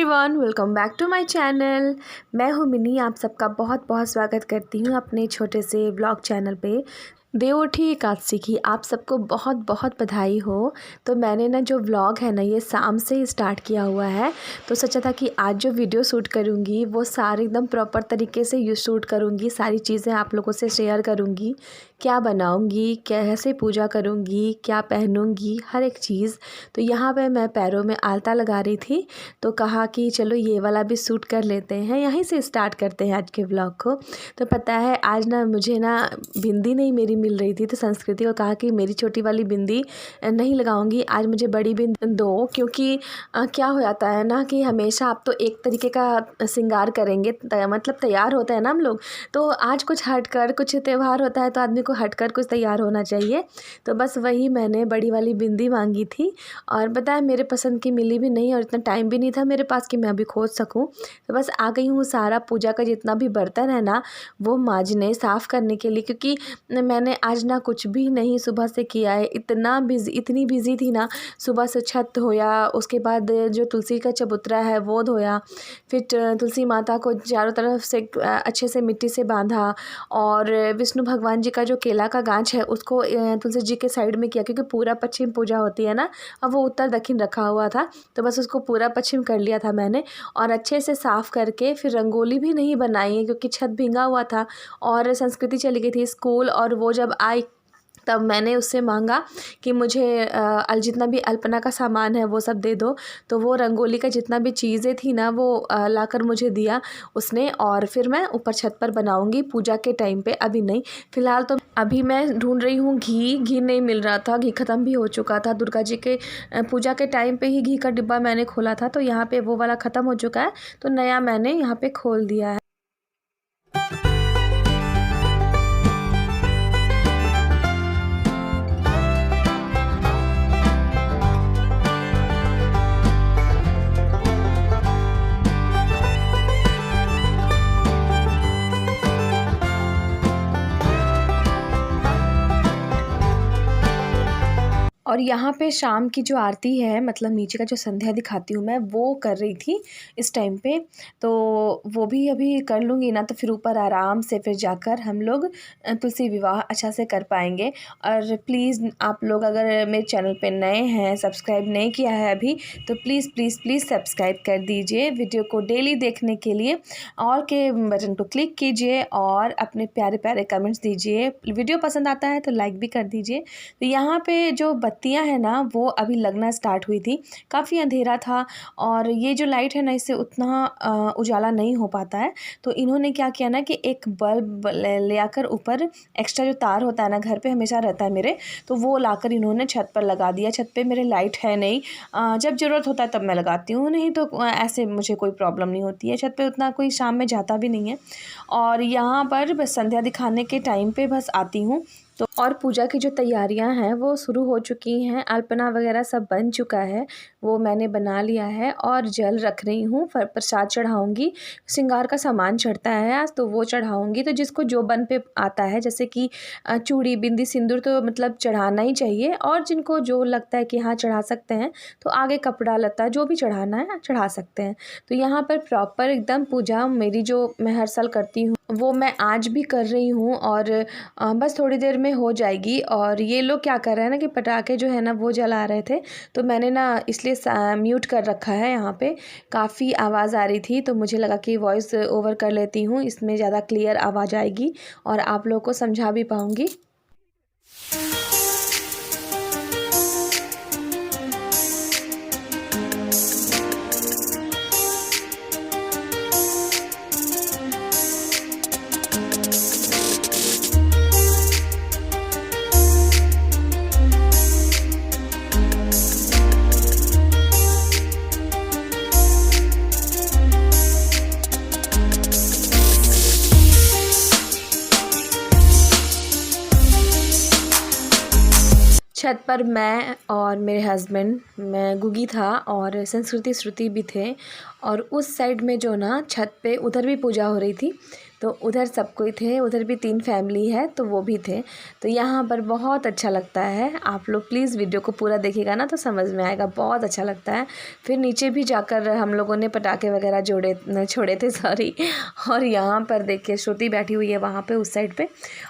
Everyone, welcome back to my channel. मैं हूँ mini. आप सबका बहुत बहुत स्वागत करती हूँ अपने छोटे से ब्लॉग चैनल पे। देवउठी एकादशी की आप सबको बहुत बहुत बधाई हो। तो मैंने ना जो व्लॉग है ना ये शाम से ही स्टार्ट किया हुआ है। तो सोचा था कि आज जो वीडियो शूट करूँगी वो सारी एकदम प्रॉपर तरीके से शूट करूँगी, सारी चीज़ें आप लोगों से शेयर करूँगी, क्या बनाऊँगी, कैसे पूजा करूँगी, क्या पहनूँगी, हर एक चीज़। तो यहाँ पे मैं पैरों में आलता लगा रही थी तो कहा कि चलो ये वाला भी शूट कर लेते हैं, यहीं से स्टार्ट करते हैं आज के व्लॉग को। तो पता है आज ना मुझे ना बिंदी नहीं मेरी मिल रही थी, तो संस्कृति को कहा कि मेरी छोटी वाली बिंदी नहीं लगाऊंगी, आज मुझे बड़ी बिंदी दो। क्योंकि क्या हो जाता है ना कि हमेशा आप तो एक तरीके का श्रृंगार करेंगे, मतलब तैयार होता है ना हम लोग, तो आज कुछ हटकर, कुछ त्यौहार होता है तो आदमी को हटकर कुछ तैयार होना चाहिए। तो बस वही मैंने बड़ी वाली बिंदी मांगी थी और बताया मेरे पसंद की मिली भी नहीं और इतना टाइम भी नहीं था मेरे पास कि मैं अभी खोज सकूं। तो बस आ गई हूँ सारा पूजा का जितना भी बर्तन है ना वो मांजने, साफ़ करने के लिए, क्योंकि मैंने आज ना कुछ भी नहीं सुबह से किया है। इतनी बिज़ी थी ना, सुबह से छत धोया, उसके बाद जो तुलसी का चबूतरा है वो धोया, फिर तुलसी माता को चारों तरफ से अच्छे से मिट्टी से बांधा और विष्णु भगवान जी का जो केला का गांच है उसको तुलसी जी के साइड में किया, क्योंकि पूरा पश्चिम पूजा होती है ना, अब वो उत्तर दक्षिण रखा हुआ था तो बस उसको पूरा पश्चिम कर लिया था मैंने। और अच्छे से साफ़ करके फिर रंगोली भी नहीं बनाई है क्योंकि छत भींगा हुआ था और संस्कृति चली गई थी स्कूल। और वो जब आई तब मैंने उससे मांगा कि मुझे जितना भी अल्पना का सामान है वो सब दे दो। तो वो रंगोली का जितना भी चीज़ें थी ना वो लाकर मुझे दिया उसने। और फिर मैं ऊपर छत पर बनाऊंगी पूजा के टाइम पे, अभी नहीं। फ़िलहाल तो अभी मैं ढूंढ रही हूँ घी नहीं मिल रहा था, घी ख़त्म भी हो चुका था। दुर्गा जी के पूजा के टाइम पे ही घी का डिब्बा मैंने खोला था, तो यहाँ पे वो वाला ख़त्म हो चुका है तो नया मैंने यहाँ पे खोल दिया है। और यहाँ पे शाम की जो आरती है, मतलब नीचे का जो संध्या दिखाती हूँ मैं, वो कर रही थी इस टाइम पे। तो वो भी अभी कर लूँगी ना तो फिर ऊपर आराम से फिर जाकर हम लोग तुलसी विवाह अच्छा से कर पाएंगे। और प्लीज़ आप लोग अगर मेरे चैनल पे नए हैं, सब्सक्राइब नहीं किया है अभी, तो प्लीज़ प्लीज़ प्लीज़ सब्सक्राइब कर दीजिए वीडियो को डेली देखने के लिए। और के बटन को क्लिक कीजिए और अपने प्यारे प्यारे कमेंट्स दीजिए। वीडियो पसंद आता है तो लाइक भी कर दीजिए। तो यहाँ पे जो बत्तियाँ हैं ना वो अभी लगना स्टार्ट हुई थी, काफ़ी अंधेरा था और ये जो लाइट है ना इससे उतना उजाला नहीं हो पाता है। तो इन्होंने क्या किया ना कि एक बल्ब ले आकर ऊपर, एक्स्ट्रा जो तार होता है ना घर पे हमेशा रहता है मेरे, तो वो लाकर इन्होंने छत पर लगा दिया। छत पे मेरे लाइट है नहीं, जब ज़रूरत होता है तब मैं लगाती हूँ, नहीं तो ऐसे मुझे कोई प्रॉब्लम नहीं होती है। छत पे उतना कोई शाम में जाता भी नहीं है। और यहाँ पर बस संध्या दिखाने के टाइम पे बस आती हूँ तो। और पूजा की जो तैयारियां हैं वो शुरू हो चुकी हैं, अल्पना वगैरह सब बन चुका है, वो मैंने बना लिया है और जल रख रही हूँ। प्रसाद चढ़ाऊँगी, श्रृंगार का सामान चढ़ता है आज तो वो चढ़ाऊँगी। तो जिसको जो बन पे आता है, जैसे कि चूड़ी, बिंदी, सिंदूर तो मतलब चढ़ाना ही चाहिए, और जिनको जो लगता है कि हाँ चढ़ा सकते हैं तो आगे कपड़ा लत्ता जो भी चढ़ाना है चढ़ा सकते हैं। तो यहाँ पर प्रॉपर एकदम पूजा मेरी जो मैं हर साल करती हूँ वो मैं आज भी कर रही हूँ और बस थोड़ी देर में हो जाएगी। और ये लोग क्या कर रहे हैं ना कि पटाखे जो है ना वो जला रहे थे, तो मैंने ना इसलिए म्यूट कर रखा है। यहाँ पे काफ़ी आवाज़ आ रही थी तो मुझे लगा कि वॉइस ओवर कर लेती हूँ, इसमें ज़्यादा क्लियर आवाज़ आएगी और आप लोग को समझा भी पाऊँगी। छत पर मैं और मेरे हस्बैंड, मैं गुगी था और संस्कृति श्रुति भी थे। और उस साइड में जो ना छत पे उधर भी पूजा हो रही थी, तो उधर सब कोई थे, उधर भी 3 फैमिली है तो वो भी थे। तो यहाँ पर बहुत अच्छा लगता है। आप लोग प्लीज़ वीडियो को पूरा देखिएगा ना तो समझ में आएगा, बहुत अच्छा लगता है। फिर नीचे भी जाकर हम लोगों ने पटाखे वगैरह छोड़े थे सॉरी। और यहाँ पर देखिए श्रुति बैठी हुई है वहाँ पे उस साइड पे।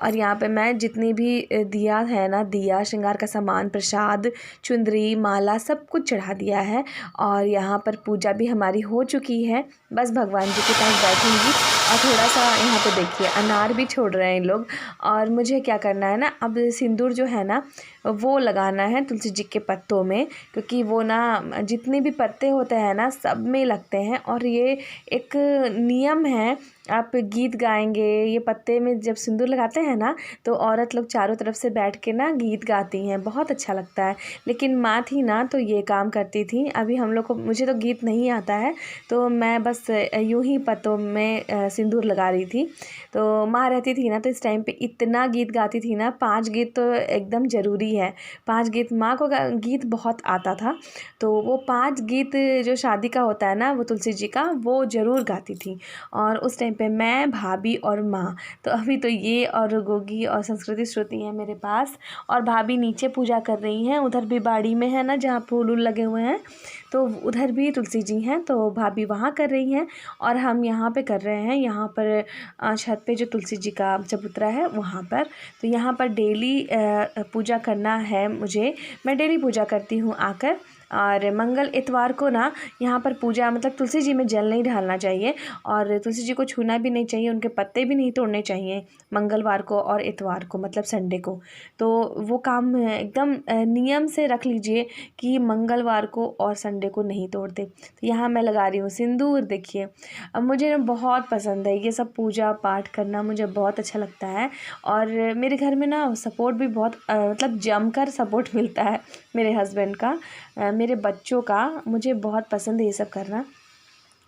और यहाँ पे मैं जितनी भी दिया है ना, दिया श्रृंगार का सामान, प्रसाद, चुंदरी, माला सब कुछ चढ़ा दिया है। और यहाँ पर पूजा भी हमारी हो चुकी है। बस भगवान जी के पास बैठूंगी और थोड़ा सा यहाँ पे देखिए अनार भी छोड़ रहे हैं इन लोग। और मुझे क्या करना है ना, अब सिंदूर जो है ना वो लगाना है तुलसी जी के पत्तों में, क्योंकि वो ना जितने भी पत्ते होते हैं ना सब में लगते हैं। और ये एक नियम है, आप गीत गाएंगे, ये पत्ते में जब सिंदूर लगाते हैं ना तो औरत लोग चारों तरफ से बैठ के ना गीत गाती हैं, बहुत अच्छा लगता है। लेकिन माँ थी ना तो ये काम करती थी। अभी हम लोग को, मुझे तो गीत नहीं आता है तो मैं बस यूं ही पत्तों में सिंदूर लगा रही थी। तो माँ रहती थी ना तो इस टाइम पे इतना गीत गाती थी ना, 5 गीत तो एकदम ज़रूरी है। 5 गीत, माँ को गीत बहुत आता था तो वो 5 गीत जो शादी का होता है ना वो तुलसी जी का, वो ज़रूर गाती थी। और उस टाइम पे मैं, भाभी और माँ, तो अभी तो ये और गोगी और संस्कृति श्रुति हैं मेरे पास। और भाभी नीचे पूजा कर रही हैं, उधर भी बाड़ी में है ना जहाँ फूल उल लगे हुए हैं तो उधर भी तुलसी जी हैं, तो भाभी वहाँ कर रही हैं और हम यहाँ पे कर रहे हैं। यहाँ पर छत पे जो तुलसी जी का चबूतरा है वहाँ पर, तो यहाँ पर डेली पूजा करना है मुझे। मैं डेली पूजा करती हूँ आकर। और मंगल इतवार को ना यहाँ पर पूजा, मतलब तुलसी जी में जल नहीं डालना चाहिए और तुलसी जी को छूना भी नहीं चाहिए, उनके पत्ते भी नहीं तोड़ने चाहिए मंगलवार को और इतवार को, मतलब संडे को। तो वो काम एकदम नियम से रख लीजिए कि मंगलवार को और संडे को नहीं तोड़ते। तो यहाँ मैं लगा रही हूँ सिंदूर। देखिए अब मुझे बहुत पसंद है ये सब पूजा पाठ करना, मुझे बहुत अच्छा लगता है। और मेरे घर में ना सपोर्ट भी बहुत मतलब जमकर सपोर्ट मिलता है मेरे हस्बैंड का, मेरे बच्चों का। मुझे बहुत पसंद है ये सब करना।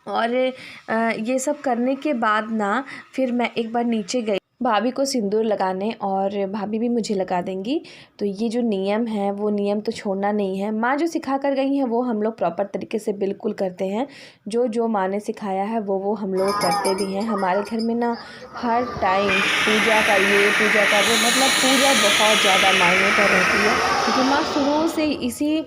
और ये सब करने के बाद ना फिर मैं एक बार नीचे गई भाभी को सिंदूर लगाने, और भाभी भी मुझे लगा देंगी। तो ये जो नियम है वो नियम तो छोड़ना नहीं है। माँ जो सिखा कर गई हैं वो हम लोग प्रॉपर तरीके से बिल्कुल करते हैं। जो जो माँ ने सिखाया है वो हम लोग करते भी हैं। हमारे घर में ना हर टाइम पूजा का ये, पूजा का वो, मतलब पूजा बहुत ज़्यादा मायने पर रहती है, क्योंकि माँ शुरू से इसी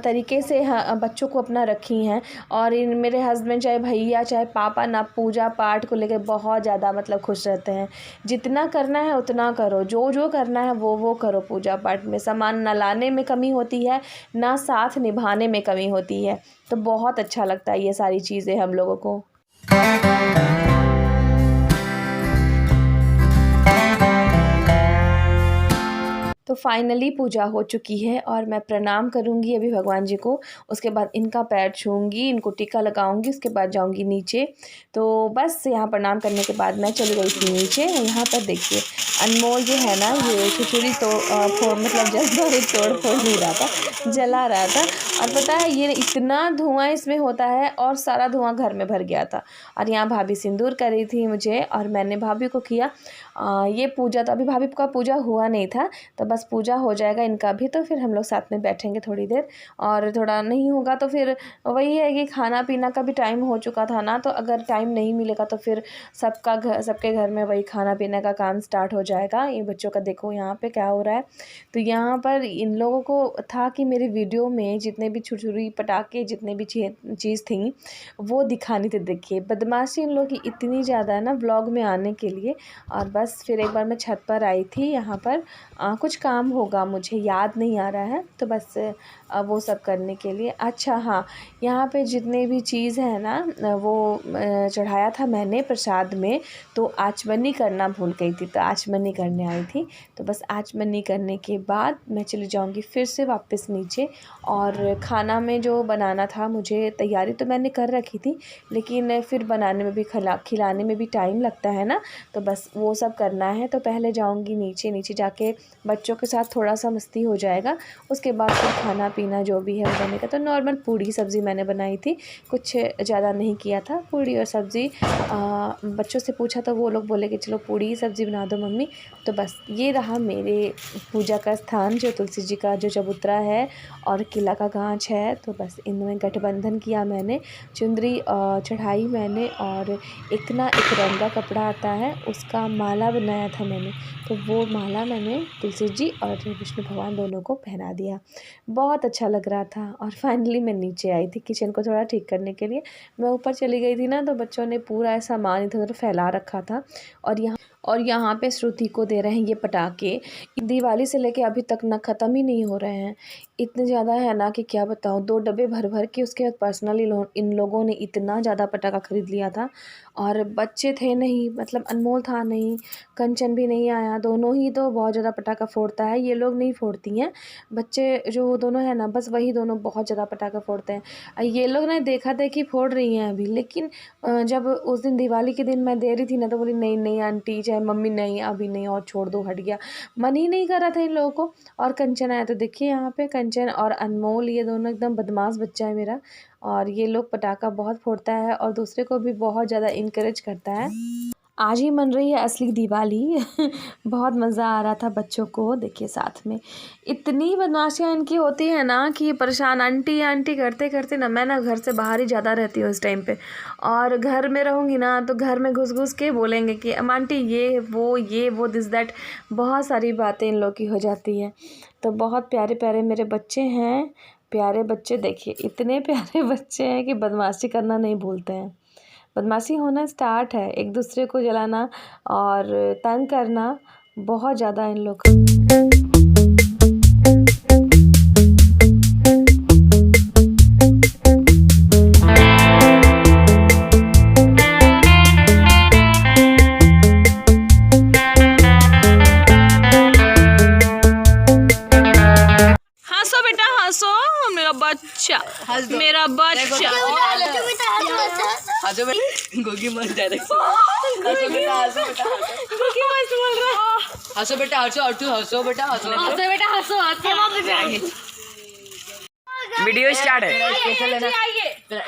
तरीके से बच्चों को अपना रखी हैं। और इन मेरे हस्बैंड चाहे भैया चाहे पापा ना पूजा पाठ को लेकर बहुत ज़्यादा मतलब खुश रहते हैं। जितना करना है उतना करो, जो जो करना है वो करो। पूजा पाठ में सामान ना लाने में कमी होती है, ना साथ निभाने में कमी होती है। तो बहुत अच्छा लगता है ये सारी चीज़ें हम लोगों को। तो फाइनली पूजा हो चुकी है और मैं प्रणाम करूँगी अभी भगवान जी को। उसके बाद इनका पैर छूँगी, इनको टीका लगाऊँगी, उसके बाद जाऊँगी नीचे। तो बस यहाँ प्रणाम करने के बाद मैं चली गई थी नीचे। यहाँ पर देखिए अनमोल जो है ना ये खिचड़ी तो मतलब तोड़ फोड़ नहीं रहा था, जला रहा था। और पता है ये इतना धुआं इसमें होता है और सारा धुआं घर में भर गया था। और यहाँ भाभी सिंदूर कर रही थी मुझे और मैंने भाभी को किया। ये पूजा तो अभी भाभी का पूजा हुआ नहीं था, तो बस पूजा हो जाएगा इनका भी तो फिर हम लोग साथ में बैठेंगे थोड़ी देर। और थोड़ा नहीं होगा तो फिर वही है कि खाना पीना का भी टाइम हो चुका था ना, तो अगर टाइम नहीं मिलेगा तो फिर सबके घर में वही खाना पीने का काम स्टार्ट हो जाएगा। ये बच्चों का देखो यहाँ पे क्या हो रहा है। तो यहाँ पर इन लोगों को था कि मेरे वीडियो में जितने भी छुरछुरी पटाखे जितने भी चीज़ थी वो दिखानी थी। देखिए बदमाशी इन लोगों की इतनी ज़्यादा है ना व्लॉग में आने के लिए। और बस फिर एक बार मैं छत पर आई थी, यहाँ पर कुछ काम होगा मुझे याद नहीं आ रहा है, तो बस वो सब करने के लिए। अच्छा हाँ, यहाँ पे जितने भी चीज़ है ना वो चढ़ाया था मैंने प्रसाद में, तो आचमनी करना भूल गई थी, तो आचमनी करने आई थी। तो बस आचमनी करने के बाद मैं चली जाऊँगी फिर से वापस नीचे। और खाना में जो बनाना था मुझे, तैयारी तो मैंने कर रखी थी, लेकिन फिर बनाने में भी खिलाने में भी टाइम लगता है ना, तो बस वो सब करना है तो पहले जाऊंगी नीचे जाके बच्चों के साथ थोड़ा सा मस्ती हो जाएगा, उसके बाद फिर खाना पीना जो भी है वो बनेगा। तो नॉर्मल पूड़ी सब्ज़ी मैंने बनाई थी, कुछ ज़्यादा नहीं किया था। पूड़ी और सब्ज़ी बच्चों से पूछा तो वो लोग बोले कि चलो पूड़ी सब्ज़ी बना दो मम्मी। तो बस ये रहा मेरे पूजा का स्थान, जो तुलसी जी का जो चबूतरा है और किला का गांच है। तो बस इनमें गठबंधन किया मैंने, चुंदरी चढ़ाई मैंने, और एक रंगा कपड़ा आता है उसका माला बनाया था मैंने। तो वो माला मैंने तुलसी जी और विष्णु भगवान दोनों को पहना दिया। बहुत अच्छा लग रहा था। और फाइनली मैं नीचे आई थी किचन को थोड़ा ठीक करने के लिए। मैं ऊपर चली गई थी ना, तो बच्चों ने पूरा सामान इधर उधर फैला रखा था। और यहाँ पे श्रुति को दे रहे हैं ये पटाखे। दिवाली से लेके अभी तक ना ख़त्म ही नहीं हो रहे हैं, इतने ज़्यादा है ना कि क्या बताऊँ। 2 डब्बे भर के उसके बाद पर्सनली इन लोगों ने इतना ज़्यादा पटाखा ख़रीद लिया था। और बच्चे थे नहीं, मतलब अनमोल था नहीं, कंचन भी नहीं आया। दोनों ही तो बहुत ज़्यादा पटाखा फोड़ता है, ये लोग नहीं फोड़ती हैं। बच्चे जो दोनों हैं ना, बस वही दोनों बहुत ज़्यादा पटाखा फोड़ते हैं। ये लोग ना देखा देखी फोड़ रही हैं अभी, लेकिन जब उस दिन दिवाली के दिन मैं दे रही थी ना, तो बोली नहीं आंटी चाहे मम्मी नहीं अभी नहीं, और छोड़ दो, हट गया। मन ही नहीं कर रहा था इन लोगों को। और कंचन आया तो देखिए यहाँ पे कंचन और अनमोल, ये दोनों एकदम बदमाश बच्चा है मेरा। और ये लोग पटाखा बहुत फोड़ता है और दूसरे को भी बहुत ज़्यादा इनकरेज करता है। आज ही मन रही है असली दिवाली। बहुत मज़ा आ रहा था बच्चों को, देखिए साथ में इतनी बदमाशियाँ इनकी होती है ना कि ये परेशान आंटी आंटी करते करते ना, मैं ना घर से बाहर ही ज़्यादा रहती हूँ इस टाइम पे। और घर में रहूँगी ना तो घर में घुस के बोलेंगे कि अम आंटी ये वो दिस दैट, बहुत सारी बातें इन लोग की हो जाती है। तो बहुत प्यारे प्यारे मेरे बच्चे हैं, प्यारे बच्चे। देखिए इतने प्यारे बच्चे हैं कि बदमाशी करना नहीं भूलते हैं। बदमाशी होना स्टार्ट है, एक दूसरे को जलाना और तंग करना बहुत ज़्यादा इन लोग। हंसो बेटा हंसो, मेरा बच्चा मेरा बच्चा। हंसो बेटा, गोगी मस्त डायरेक्ट। हंसो बेटा हंसो बेटा गोगी मस्त बोल रहा है। हंसो बेटा हंसो हंसो बेटा हंसो बेटा हंसो वीडियो स्टार्ट है। स्पेशल है ना,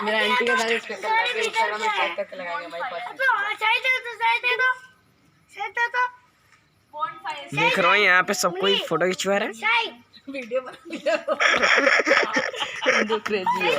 मेरा आंटी का सारे स्पेशल है, इंस्टाग्राम में टैग करके लगाएंगे हमारे पास। देख रहा हूँ यहाँ पे सब कोई फोटो खिंचवा रहा है। वीडियो क्रेजी है।